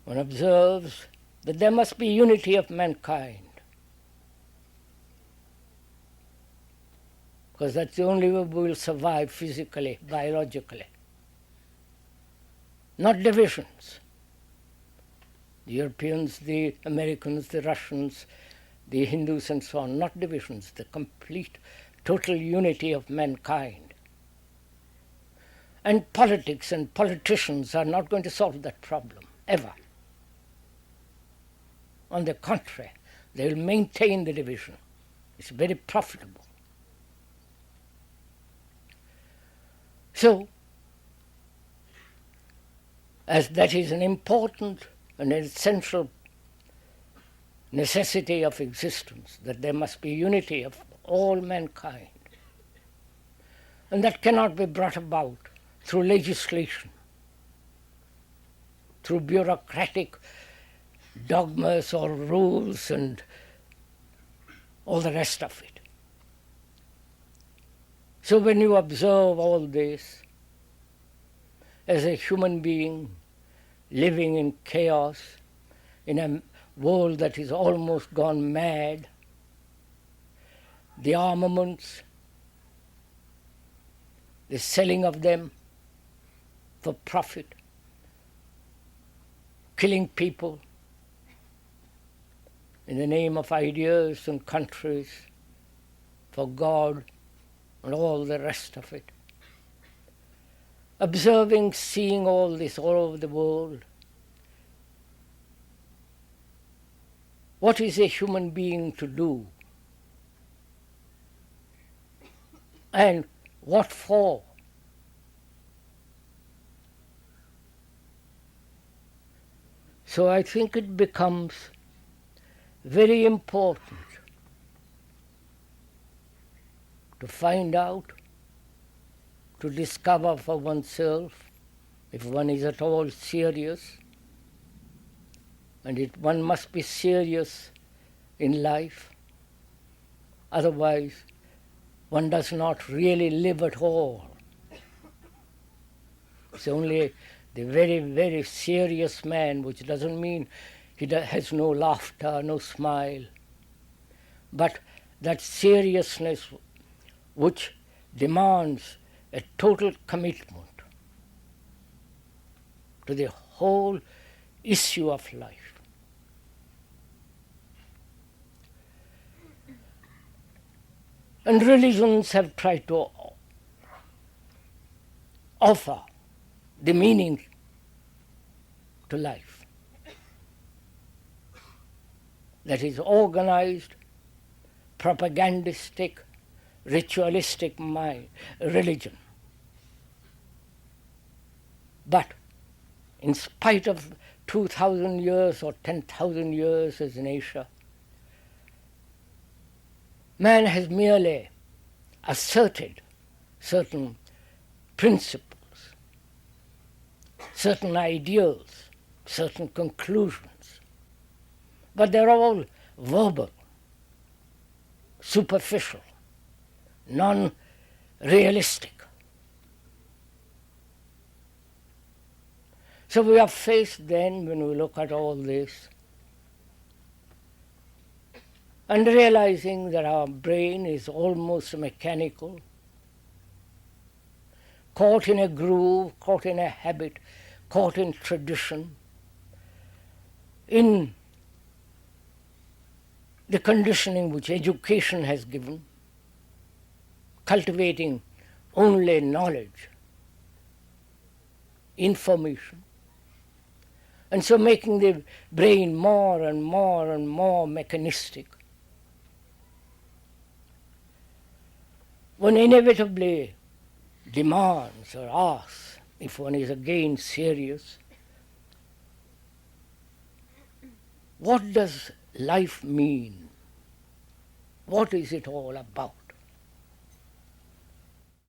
one observes that there must be unity of mankind, because that's the only way we will survive physically, biologically. Not divisions. The Europeans, the Americans, the Russians, the Hindus and so on, not divisions, the complete, total unity of mankind. And politics and politicians are not going to solve that problem, ever. On the contrary, they will maintain the division. It's very profitable. So, as that is an important and essential necessity of existence, that there must be unity of all mankind, and that cannot be brought about through legislation, through bureaucratic dogmas or rules and all the rest of it. So when you observe all this as a human being living in chaos, in a world that is almost gone mad, the armaments, the selling of them for profit, killing people in the name of ideas and countries, for God and all the rest of it. Observing, seeing all this all over the world, what is a human being to do? And what for? So I think it becomes very important to find out, to discover for oneself, if one is at all serious, and one must be serious in life, otherwise one does not really live at all. It's only the very, very serious man, which doesn't mean he has no laughter, no smile, but that seriousness which demands a total commitment to the whole issue of life. And religions have tried to offer the meaning to life that is organized, propagandistic, ritualistic religion. But in spite of 2,000 years or 10,000 years as in Asia, man has merely asserted certain principles, certain ideals, certain conclusions, but they're all verbal, superficial, non-realistic. So we are faced then, when we look at all this, and realizing that our brain is almost mechanical, caught in a groove, caught in a habit, caught in tradition, in the conditioning which education has given, cultivating only knowledge, information, and so making the brain more and more and more mechanistic. One inevitably demands or asks, if one is again serious, what does life mean? What is it all about?